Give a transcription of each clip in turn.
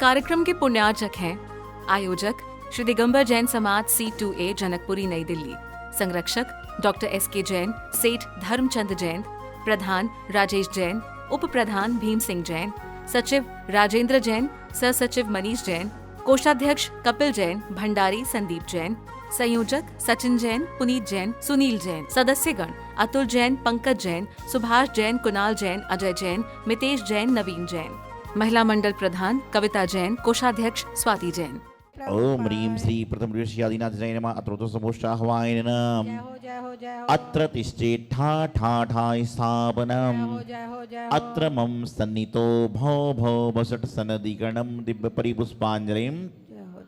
कार्यक्रम के पुण्यार्चक हैं आयोजक श्री दिगंबर जैन समाज C2A जनकपुरी नई दिल्ली, संरक्षक डॉक्टर SK जैन, सेठ धर्मचंद जैन, प्रधान राजेश जैन, उप प्रधान भीम सिंह जैन, सचिव राजेंद्र जैन, सह सचिव मनीष जैन, कोषाध्यक्ष कपिल जैन, भंडारी संदीप जैन, संयोजक सचिन जैन, पुनीत जैन, सुनील जैन, सदस्यगण अतुल जैन, पंकज जैन, सुभाष जैन, कुणाल जैन, अजय जैन, मितेश जैन, नवीन जैन, महिला मंडल प्रधान कविता जैन, कोषाध्यक्ष स्वाति जैन। ओम ह्रीं श्री प्रथम ऋषियादिनाथाय नमः। अत्रोतो समोष्टाह्वाय नमः। अत्र तिष्ठेठा ठा ठा स्थापनम्। अत्र मम सन्नितो भो भो बसट सनदिगणं दिव्य परिपुष्पांजलिं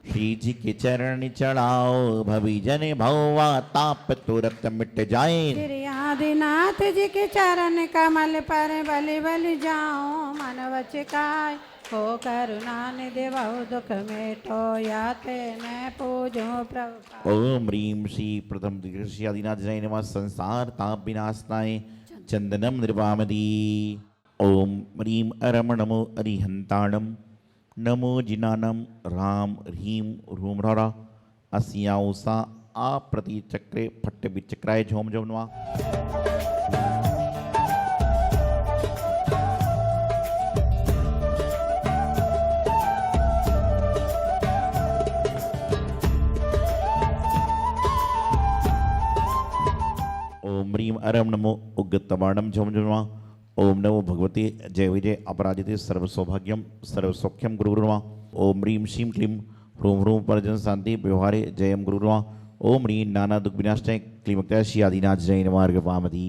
श्री जी के चरण चढ़ाओ, भविजन भवा ताप तुरंत मिट जाए। श्री आदिनाथ जी के चरण कमल पर बलि बलि जाओ, मन वचिकाय हो करुणा निधि बहु दुख मेटो, याते मैं पूजो प्रभु। ओम ह्रीं श्री प्रथम ऋषियादिनाथाय नमः। संसार ताप विनाशनाय चंदनम निर्वामदी। ओम ह्रीं अरम नमो अरिहंताणम नमो जिनानम राम ह्रीं रूम रा अस्याउसा आ प्रति चक्रे फट्ट विचक्राय झोम झोमनवा। ओम ह्रीं अरम नमो उग्गतवाणम झोम झोमनवा। ओम नमो भगवते जय विजय अपराजिते सर्व सौभाग्यम सर्व सौख्यम गुरुर्वा। ओम ह्रीं श्रीं क्लीं ह्रूं ह्रूं परजन शांति व्यवहारे जयम गुरुर्वा। ओम ह्रीं नाना दुख विनाशाय क्लीमक्त्या श्री आदिनाथ जय मार्ग पामदी।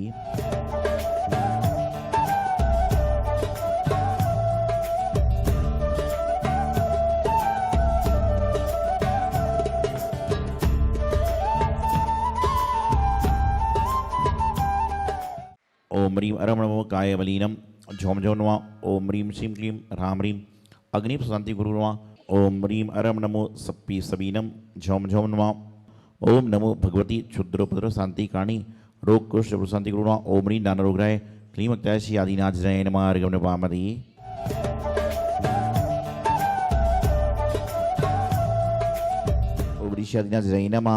ओम ह्रीं अरम नमो कायवलीनम झोम झोमनवा। ओम ह्रीं श्रीं क्लीं राम ह्रीं अग्नि शांति गुरुर्वा। ओम ह्रीं अरम नमो सप्पी सबीनम झोम झोमनवा। ओम नमो भगवती क्षुद्रोपद्र शांति काणी रोग कुष्ठ शांति गुरुर्वा। ओम ह्रीं नाना रोगराय क्लीमक्त्या श्री आदिनाथ जय मार्ग पामदी। ओम ऋषि आदिनाथ जय नमः।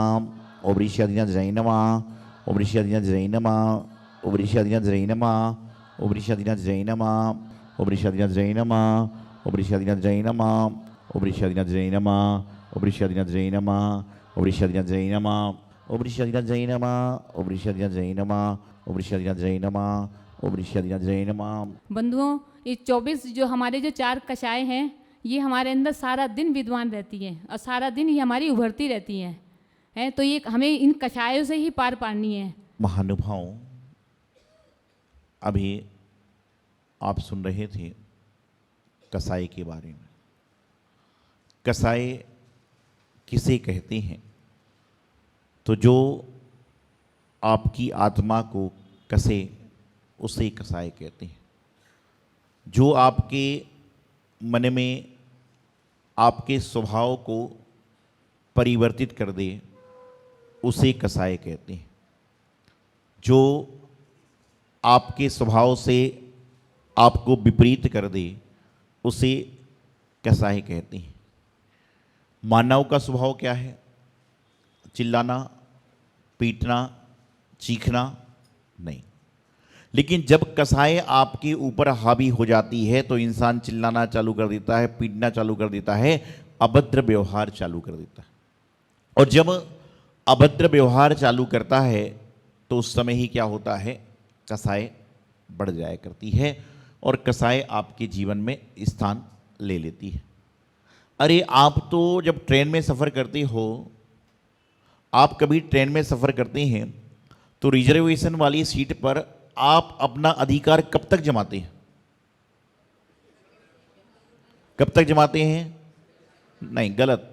ओम ऋषि आदिनाथ जय नमः। ओम ऋषि आदिनाथ जय नमः। ओम ऋषि आदिनाथ जय नमः। ओम ऋषि आदिनाथ जय नमः। ओम ऋषि आदिनाथ जय नमः। ओम ऋषि आदिनाथ जय नमः। ओम ऋषि आदिनाथ जय नमः। ओम ऋषि आदिनाथ जय नमः। ओम ऋषि आदिनाथ जय नमः। ओम ऋषि आदिनाथ जय नमः। ओम ऋषि आदिनाथ जय नमः। ओम ऋषि आदिनाथ जय नमः। ओम ऋषि आदिनाथ जय नमः। बंधुओं, ये 24 जो हमारे जो 4 कषाय हैं, ये हमारे अंदर सारा दिन विद्वान रहती हैं और सारा दिन ही हमारी उभरती रहती हैं। तो ये हमें इन कषायों से ही पार पानी है। महानुभाव, अभी आप सुन रहे थे कसाई के बारे में। कसाई किसे कहते हैं? तो जो आपकी आत्मा को कसे उसे कसाई कहते हैं। जो आपके मन में आपके स्वभाव को परिवर्तित कर दे उसे कसाई कहते हैं। जो आपके स्वभाव से आपको विपरीत कर दे उसे कसाई कहते हैं। मानव का स्वभाव क्या है? चिल्लाना, पीटना, चीखना नहीं। लेकिन जब कसाई आपके ऊपर हावी हो जाती है तो इंसान चिल्लाना चालू कर देता है, पीटना चालू कर देता है, अभद्र व्यवहार चालू कर देता है। और जब अभद्र व्यवहार चालू करता है तो उस समय ही क्या होता है? कसाई बढ़ जाया करती है और कसाई आपके जीवन में स्थान ले लेती है। अरे आप तो जब ट्रेन में सफ़र करते हो, आप कभी ट्रेन में सफ़र करते हैं तो रिजर्वेशन वाली सीट पर आप अपना अधिकार कब तक जमाते हैं? कब तक जमाते हैं? नहीं, गलत।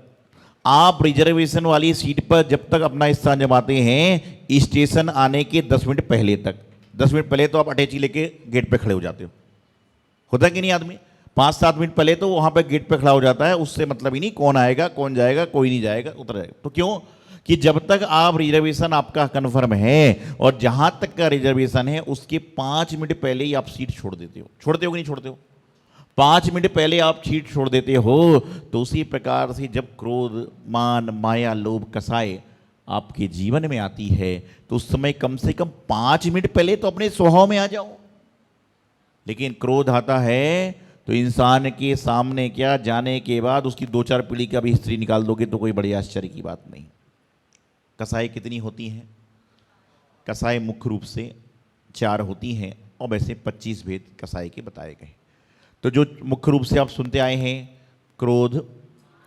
आप रिजर्वेशन वाली सीट पर जब तक अपना स्थान जमाते हैं स्टेशन आने के 10 मिनट पहले तक। 10 मिनट पहले तो आप अटैची लेके गेट पे खड़े हो जाते हो। होता कि नहीं आदमी? 5-7 मिनट पहले तो वहाँ पे गेट पे खड़ा हो जाता है। उससे मतलब ही नहीं कौन आएगा कौन जाएगा, कोई नहीं जाएगा, उतर जाएगा। तो क्यों? कि जब तक आप रिजर्वेशन आपका कन्फर्म है और जहाँ तक का रिजर्वेशन है उसके 5 मिनट पहले ही आप सीट छोड़ देते हो। छोड़ते हो कि नहीं छोड़ते हो? 5 मिनट पहले आप छीट छोड़ देते हो, तो उसी प्रकार से जब क्रोध, मान, माया, लोभ, कसाय आपके जीवन में आती है तो उस समय कम से कम 5 मिनट पहले तो अपने स्वभाव में आ जाओ। लेकिन क्रोध आता है तो इंसान के सामने क्या जाने के बाद उसकी 2-4 पीढ़ी का भी हिस्ट्री निकाल दोगे तो कोई बड़ी आश्चर्य की बात नहीं। कसाई कितनी होती हैं? कसाई मुख्य रूप से 4 होती हैं और वैसे 25 भेद कसाई के बताए गए। तो जो मुख्य रूप से आप सुनते आए हैं, क्रोध,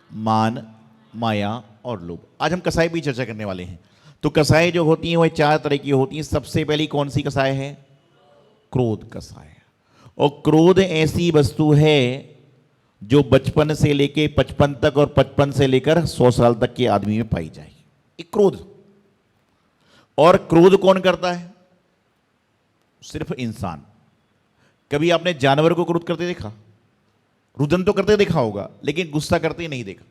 मान, माया और लोभ। आज हम कसाई भी चर्चा करने वाले हैं। तो कसाई जो होती हैं वह 4 तरह की होती हैं। सबसे पहली कौन सी कसाय है? क्रोध कसाय। और क्रोध ऐसी वस्तु है जो बचपन से लेके 55 तक और 55 से लेकर 100 साल तक के आदमी में पाई जाएगी, एक क्रोध। और क्रोध कौन करता है? सिर्फ इंसान। कभी आपने जानवर को क्रोध करते देखा? रुदन तो करते देखा होगा, लेकिन गुस्सा करते नहीं देखा।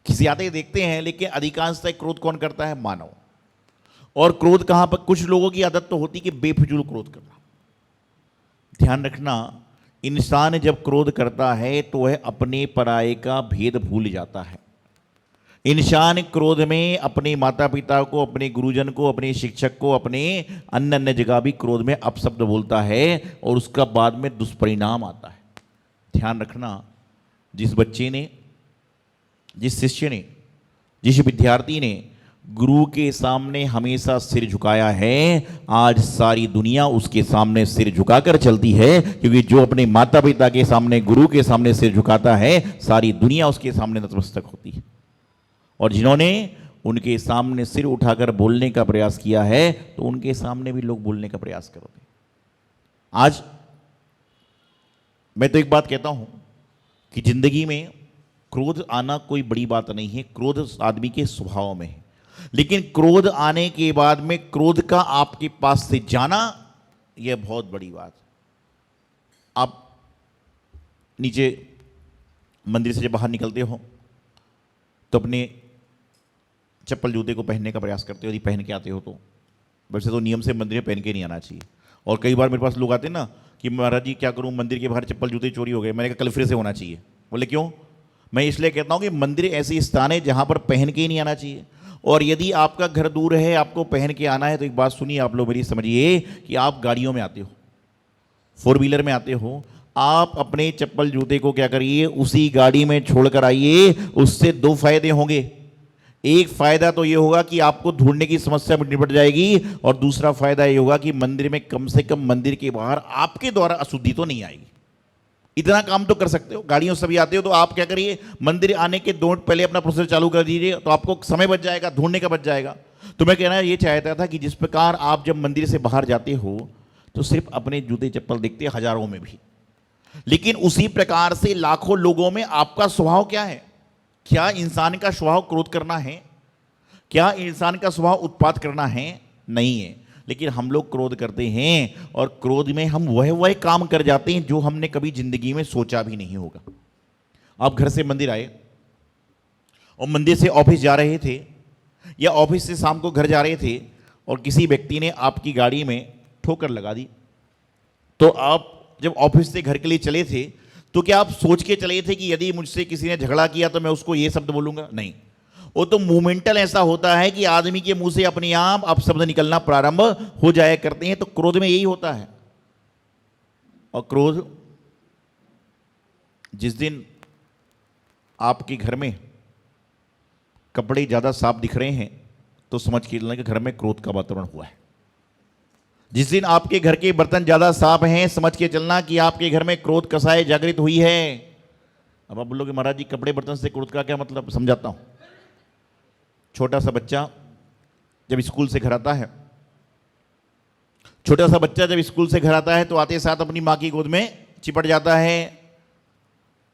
खिसियाते देखते हैं, लेकिन अधिकांशतः क्रोध कौन करता है? मानव। और क्रोध कहां पर? कुछ लोगों की आदत तो होती कि बेफिजूल क्रोध करना। ध्यान रखना, इंसान जब क्रोध करता है तो वह अपने पराये का भेद भूल जाता है। इंसान क्रोध में अपने माता पिता को, अपने गुरुजन को, अपने शिक्षक को, अपने अन्य अन्य जगह भी क्रोध में अपशब्द बोलता है और उसका बाद में दुष्परिणाम आता है। ध्यान रखना, जिस बच्चे ने, जिस शिष्य ने, जिस विद्यार्थी ने गुरु के सामने हमेशा सिर झुकाया है, आज सारी दुनिया उसके सामने सिर झुकाकर चलती है। क्योंकि जो अपने माता पिता के सामने, गुरु के सामने सिर झुकाता है, सारी दुनिया उसके सामने नतमस्तक होती है। और जिन्होंने उनके सामने सिर उठाकर बोलने का प्रयास किया है, तो उनके सामने भी लोग बोलने का प्रयास करोगे। आज मैं तो एक बात कहता हूं कि जिंदगी में क्रोध आना कोई बड़ी बात नहीं है। क्रोध आदमी के स्वभाव में है, लेकिन क्रोध आने के बाद में क्रोध का आपके पास से जाना, यह बहुत बड़ी बात। आप नीचे मंदिर से जब बाहर निकलते हो तो अपने चप्पल जूते को पहनने का प्रयास करते हो, यदि पहन के आते हो तो। वैसे तो नियम से मंदिर में पहन के नहीं आना चाहिए। और कई बार मेरे पास लोग आते हैं ना कि महाराज जी क्या करूं, मंदिर के बाहर चप्पल जूते चोरी हो गए। मैंने कहा कल फिर से होना चाहिए। बोले क्यों? मैं इसलिए कहता हूं कि मंदिर ऐसी स्थान है जहां पर पहन के ही नहीं आना चाहिए। और यदि आपका घर दूर है, आपको पहन के आना है, तो एक बात सुनिए आप लोग मेरी, समझिए कि आप गाड़ियों में आते हो, 4 व्हीलर में आते हो, आप अपने चप्पल जूते को क्या करिए, उसी गाड़ी में छोड़कर आइए। उससे 2 फायदे होंगे। एक फायदा तो ये होगा कि आपको ढूंढने की समस्या निपट जाएगी, और दूसरा फायदा ये होगा कि मंदिर में कम से कम मंदिर के बाहर आपके द्वारा अशुद्धि तो नहीं आएगी। इतना काम तो कर सकते हो। गाड़ियों से भी आते हो तो आप क्या करिए, मंदिर आने के 2 मिनट पहले अपना प्रोसेस चालू कर दीजिए, तो आपको समय बच जाएगा, ढूंढने का बच जाएगा। तो मैं कहना ये चाहता था कि जिस प्रकार आप जब मंदिर से बाहर जाते हो तो सिर्फ अपने जूते चप्पल देखते हैं, हजारों में भी, लेकिन उसी प्रकार से लाखों लोगों में आपका स्वभाव क्या है? क्या इंसान का स्वभाव क्रोध करना है? क्या इंसान का स्वभाव उत्पात करना है? नहीं है। लेकिन हम लोग क्रोध करते हैं, और क्रोध में हम वह काम कर जाते हैं जो हमने कभी जिंदगी में सोचा भी नहीं होगा। आप घर से मंदिर आए और मंदिर से ऑफिस जा रहे थे, या ऑफिस से शाम को घर जा रहे थे, और किसी व्यक्ति ने आपकी गाड़ी में ठोकर लगा दी। तो आप जब ऑफिस से घर के लिए चले थे, तो क्या आप सोच के चले थे कि यदि मुझसे किसी ने झगड़ा किया तो मैं उसको ये शब्द बोलूंगा? नहीं। वो तो मोमेंटल ऐसा होता है कि आदमी के मुंह से अपने आप अपशब्द निकलना प्रारंभ हो जाया करते हैं। तो क्रोध में यही होता है। और क्रोध, जिस दिन आपके घर में कपड़े ज्यादा साफ दिख रहे हैं, तो समझ के चलना कि घर में क्रोध का वातावरण हुआ है। जिस दिन आपके घर के बर्तन ज्यादा साफ हैं, समझ के चलना कि आपके घर में क्रोध कसाय जागृत हुई है। अब आप बोलोगे महाराज जी कपड़े बर्तन से क्रोध का क्या मतलब? समझाता हूं। छोटा सा बच्चा जब स्कूल से घर आता है, छोटा सा बच्चा जब स्कूल से घर आता है तो आते साथ अपनी माँ की गोद में चिपट जाता है,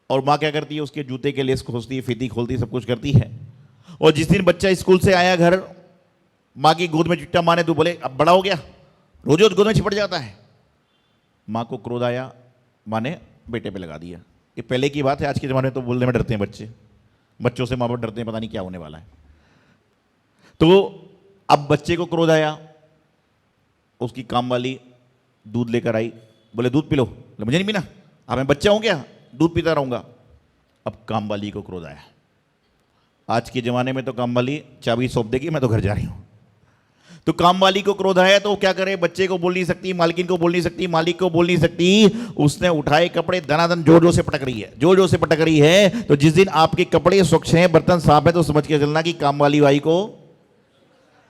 और माँ क्या करती है, उसके जूते के लेस खोलती है, फीती खोलती है, सब कुछ करती है। और जिस दिन बच्चा स्कूल से आया घर, माँ की गोद में चिट्टा माने तो बोले अब बड़ा हो गया, रोज रोज गोद में चिपट जाता है। माँ को क्रोध आया, माँ ने बेटे पे लगा दिया। ये पहले की बात है, आज के ज़माने में तो बोलने में डरते हैं बच्चे, बच्चों से माँ बाप डरते हैं, पता नहीं क्या होने वाला है। तो अब बच्चे को क्रोध आया, उसकी काम वाली दूध लेकर आई, बोले दूध पी लो। बोले मुझे नहीं पीना, अब मैं बच्चा हूँ क्या? दूध पीता रहूंगा। अब कामवाली को क्रोध आया। आज के ज़माने में तो कामवाली चाबी सौंप देगी, मैं तो घर जा रही हूँ। तो कामवाली को क्रोध आया तो क्या करे, बच्चे को बोल नहीं सकती, मालकिन को बोल नहीं सकती, मालिक को बोल नहीं सकती। उसने उठाए कपड़े दनादन जोर जोर से पटक रही है, जोर जोर से पटक रही है। तो जिस दिन आपके कपड़े स्वच्छ हैं, बर्तन साफ है, तो समझ के चलना कि कामवाली भाई को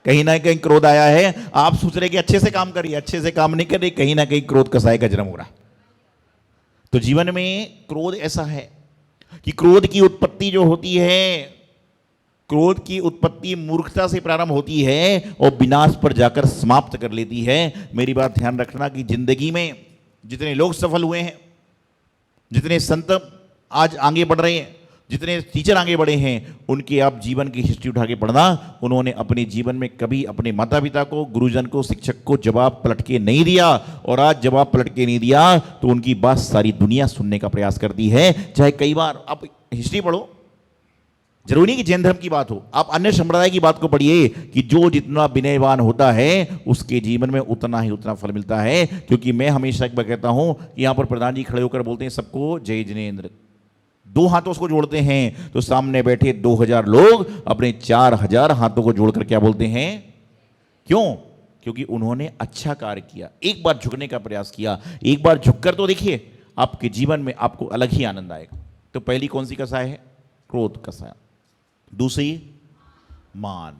कहीं ना कहीं क्रोध आया है। आप सोच रहे कि अच्छे से काम करिए, अच्छे से काम नहीं कर रही, कहीं ना कहीं क्रोध कसाय का जन्म हो रहा। तो जीवन में क्रोध ऐसा है कि क्रोध की उत्पत्ति जो होती है, क्रोध की उत्पत्ति मूर्खता से प्रारंभ होती है और विनाश पर जाकर समाप्त कर लेती है। मेरी बात ध्यान रखना कि जिंदगी में जितने लोग सफल हुए हैं, जितने संत आज आगे बढ़ रहे हैं, जितने टीचर आगे बढ़े हैं, उनके आप जीवन की हिस्ट्री उठा के पढ़ना। उन्होंने अपने जीवन में कभी अपने माता पिता को, गुरुजन को, शिक्षक को जवाब पलट के नहीं दिया। और आज जवाब पलट के नहीं दिया तो उनकी बात सारी दुनिया सुनने का प्रयास करती है। चाहे कई बार आप हिस्ट्री पढ़ो, जरूरी नहीं कि जैन धर्म की बात हो, आप अन्य संप्रदाय की बात को पढ़िए कि जो जितना विनयवान होता है उसके जीवन में उतना फल मिलता है। क्योंकि मैं हमेशा एक बार कहता हूं कि यहां पर प्रधान जी खड़े होकर बोलते हैं सबको जय जिनेंद्र, 2 हाथों को जोड़ते हैं तो सामने बैठे 2000 लोग अपने 4000 हाथों को जोड़कर क्या बोलते हैं? क्यों? क्योंकि उन्होंने अच्छा कार्य किया, एक बार झुकने का प्रयास किया। एक बार झुककर तो देखिए, आपके जीवन में आपको अलग ही आनंद आएगा। तो पहली कौन सी कसाय है? क्रोध कसाय। दूसरी मान।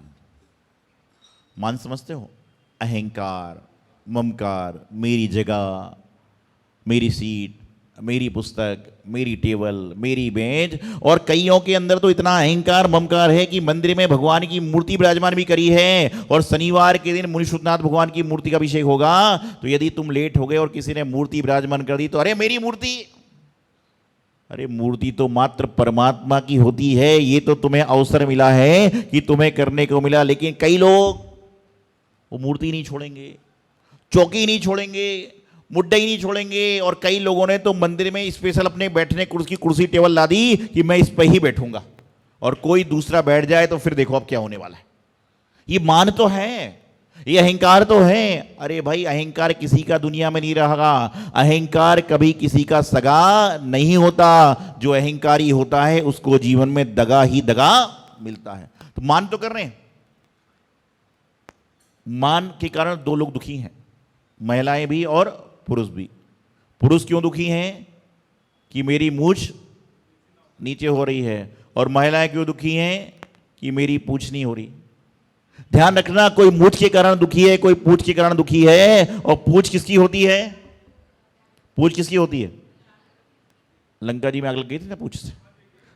मान समझते हो? अहंकार, ममकार, मेरी जगह, मेरी सीट, मेरी पुस्तक, मेरी टेबल, मेरी बेंच। और कईयों के अंदर तो इतना अहंकार ममकार है कि मंदिर में भगवान की मूर्ति विराजमान भी करी है, और शनिवार के दिन मुनिशुद्धनाथ भगवान की मूर्ति का अभिषेक होगा। तो यदि तुम लेट हो गए और किसी ने मूर्ति विराजमान कर दी तो अरे मेरी मूर्ति, अरे मूर्ति तो मात्र परमात्मा की होती है। ये तो तुम्हें अवसर मिला है कि तुम्हें करने को मिला, लेकिन कई लोग वो मूर्ति नहीं छोड़ेंगे, चौकी नहीं छोड़ेंगे, मुड्डा ही नहीं छोड़ेंगे। और कई लोगों ने तो मंदिर में स्पेशल अपने बैठने की कुर्सी टेबल ला दी कि मैं इस पर ही बैठूंगा, और कोई दूसरा बैठ जाए तो फिर देखो अब क्या होने वाला है। ये मान तो है, ये अहंकार तो है। अरे भाई, अहंकार किसी का दुनिया में नहीं रहा। अहंकार कभी किसी का सगा नहीं होता। जो अहंकारी होता है उसको जीवन में दगा ही दगा मिलता है। तो मान तो कर रहे हैं। मान के कारण 2 लोग दुखी हैं, महिलाएं भी और पुरुष भी। पुरुष क्यों दुखी हैं? कि मेरी मूछ नीचे हो रही है, और महिलाएं क्यों दुखी हैं? कि मेरी पूछ नहीं हो रही। ध्यान रखना, कोई मूछ के कारण दुखी है, कोई पूछ के कारण दुखी है। और पूछ किसकी होती है? पूछ किसकी होती है? लंका जी में आग लग गई थी ना पूछ से।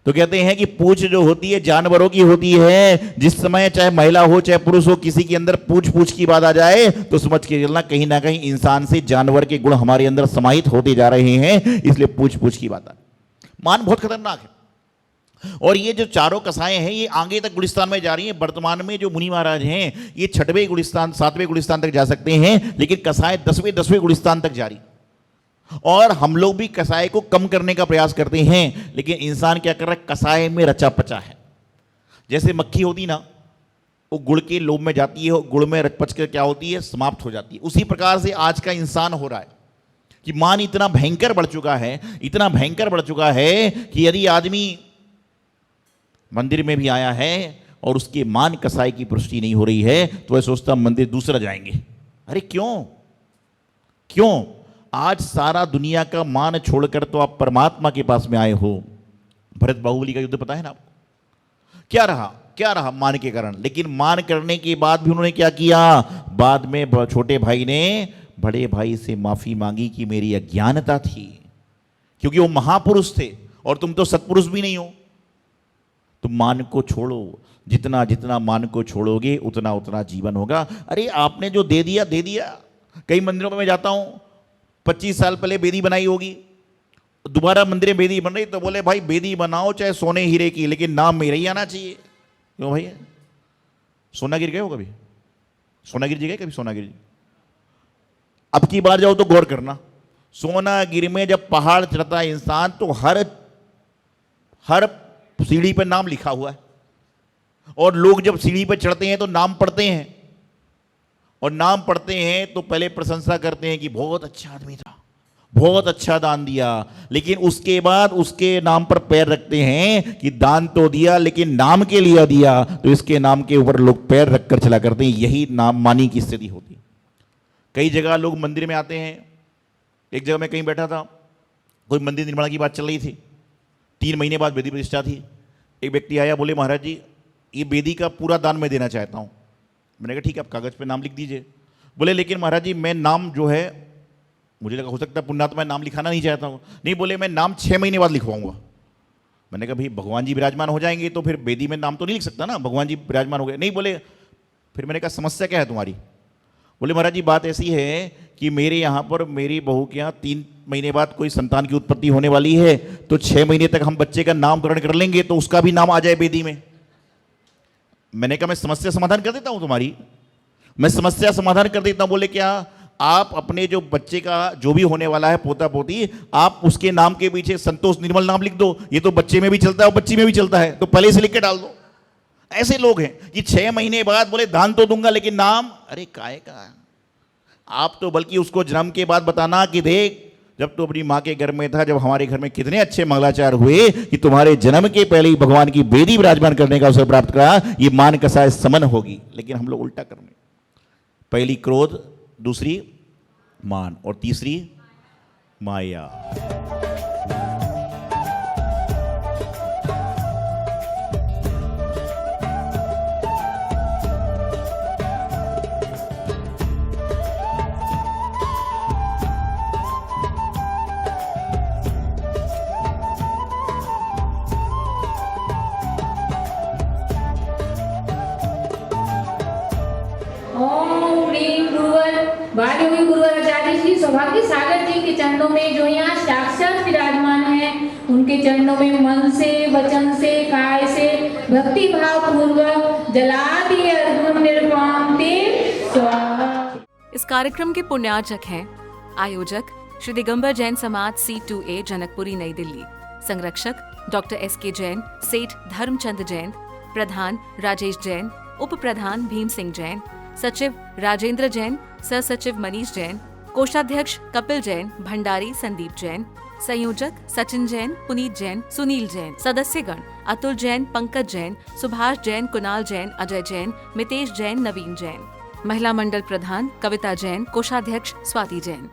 तो कहते हैं कि पूछ जो होती है जानवरों की होती है। जिस समय चाहे महिला हो चाहे पुरुष हो, किसी के अंदर पूछ की बात आ जाए तो समझ के चलना कहीं ना कहीं इंसान से जानवर के गुण हमारे अंदर समाहित होते जा रहे हैं। इसलिए पूछ की बात आ। मान बहुत खतरनाक है। और ये जो चारों कसाएं हैं ये आगे तक गुलिस्तान में जा रही हैं। वर्तमान में जो मुनि महाराज हैं ये 6वें गुलिस्तान 7वें गुलिस्तान तक जा सकते हैं, लेकिन कसाएं 10वें गुलिस्तान तक जारी। और हम लोग भी कसाय को कम करने का प्रयास करते हैं, लेकिन इंसान क्या कर रहा है? कसाय में रचा पचा है। जैसे मक्खी होती ना, वो गुड़ के लोभ में जाती है, गुड़ में रच पच कर क्या होती है? समाप्त हो जाती है। उसी प्रकार से आज का इंसान हो रहा है कि मान इतना भयंकर बढ़ चुका है, इतना भयंकर बढ़ चुका है कि यदि आदमी मंदिर में भी आया है और उसके मान कसाई की पुष्टि नहीं हो रही है तो वह सोचता मंदिर दूसरा जाएंगे। अरे क्यों? क्यों? आज सारा दुनिया का मान छोड़कर तो आप परमात्मा के पास में आए हो। भरत बाहुबली का युद्ध पता है ना आपको? क्या रहा? मान के कारण। लेकिन मान करने के बाद भी उन्होंने क्या किया? बाद में छोटे भाई ने बड़े भाई से माफी मांगी कि मेरी अज्ञानता थी, क्योंकि वो महापुरुष थे और तुम तो सत्पुरुष भी नहीं हो। तुम मान को छोड़ो, जितना जितना मान को छोड़ोगे उतना उतना जीवन होगा। अरे आपने जो दे दिया दे दिया। कई मंदिरों में मैं जाता हूं, 25 साल पहले बेदी बनाई होगी, दोबारा मंदिर में बेदी बन रही, तो बोले भाई बेदी बनाओ चाहे सोने हीरे की, लेकिन नाम मेरा ही आना चाहिए। क्यों भैया? सोनागिर गए हो कभी? सोनागिर जी गए कभी? सोनागिर जी अब की बार जाओ तो गौर करना, सोनागिर में जब पहाड़ चढ़ता है इंसान तो हर सीढ़ी पर नाम लिखा हुआ है, और लोग जब सीढ़ी पर चढ़ते हैं तो नाम पढ़ते हैं, और नाम पढ़ते हैं तो पहले प्रशंसा करते हैं कि बहुत अच्छा आदमी था, बहुत अच्छा दान दिया, लेकिन उसके बाद उसके नाम पर पैर रखते हैं कि दान तो दिया लेकिन नाम के लिए दिया, तो इसके नाम के ऊपर लोग पैर रखकर चला करते हैं। यही नाम मानी की स्थिति होती है। कई जगह लोग मंदिर में आते हैं। एक जगह मैं कहीं बैठा था, कोई मंदिर निर्माण की बात चल रही थी, 3 महीने बाद वेदी प्रतिष्ठा थी। एक व्यक्ति आया, बोले महाराज जी ये वेदी का पूरा दान मैं देना चाहता हूँ। मैंने कहा ठीक है, आप कागज़ पे नाम लिख दीजिए। बोले लेकिन महाराज जी मैं नाम जो है, मुझे लगा हो सकता है पुण्यात्मा, मैं नाम लिखाना नहीं चाहता हूँ। नहीं, बोले मैं नाम 6 महीने बाद लिखवाऊंगा। मैंने कहा भाई भगवान जी विराजमान हो जाएंगे तो फिर वेदी में नाम तो नहीं लिख सकता ना, भगवान जी विराजमान हो गए। नहीं, बोले फिर मैंने कहा समस्या क्या है तुम्हारी? बोले महाराज जी बात ऐसी है कि मेरे यहाँ पर मेरी बहू के यहाँ 3 महीने बाद कोई संतान की उत्पत्ति होने वाली है, तो 6 महीने तक हम बच्चे का नामकरण कर लेंगे तो उसका भी नाम आ जाए वेदी में। मैंने कहा मैं समस्या समाधान कर देता हूँ तुम्हारी, मैं समस्या समाधान कर देता हूँ। बोले क्या? आप अपने जो बच्चे का जो भी होने वाला है पोता पोती, आप उसके नाम के पीछे संतोष निर्मल नाम लिख दो। ये तो बच्चे में भी चलता है और बच्ची में भी चलता है, तो पहले से लिख के डाल दो। ऐसे लोग हैं कि 6 महीने बाद बोले दान तो दूंगा लेकिन नाम, अरे काय का? आप तो बल्कि उसको जन्म के बाद बताना कि देख जब तो अपनी माँ के घर में था, जब हमारे घर में कितने अच्छे मंगलाचार हुए कि तुम्हारे जन्म के पहले ही भगवान की वेदी विराजमान करने का अवसर प्राप्त करा, ये मान कसाय समन होगी। लेकिन हम लोग उल्टा कर रहे हैं। पहली क्रोध, दूसरी मान और तीसरी माया। ओम ह्रीं गुरुवर वायुदेव गुरुवर आचार्य श्री सौभाग्य सागर जी के चरणों में जो यहाँ साक्षात विराजमान है, उनके चरणों में मन से, वचन से, काय से भक्ति भाव पूर्वक जलादि अर्घ्यं निर्वापते स्वाहा। इस कार्यक्रम के पुण्यार्चक हैं आयोजक श्री दिगंबर जैन समाज C2A जनकपुरी नई दिल्ली, संरक्षक डॉक्टर SK जैन, सेठ धर्मचंद जैन, प्रधान राजेश जैन, उप प्रधान भीम सिंह जैन, सचिव राजेंद्र जैन, सह सचिव मनीष जैन, कोषाध्यक्ष कपिल जैन, भंडारी संदीप जैन, संयोजक सचिन जैन, पुनीत जैन, सुनील जैन, सदस्यगण अतुल जैन, पंकज जैन, सुभाष जैन, कुणाल जैन, अजय जैन, मितेश जैन, नवीन जैन, महिला मंडल प्रधान कविता जैन, कोषाध्यक्ष स्वाति जैन।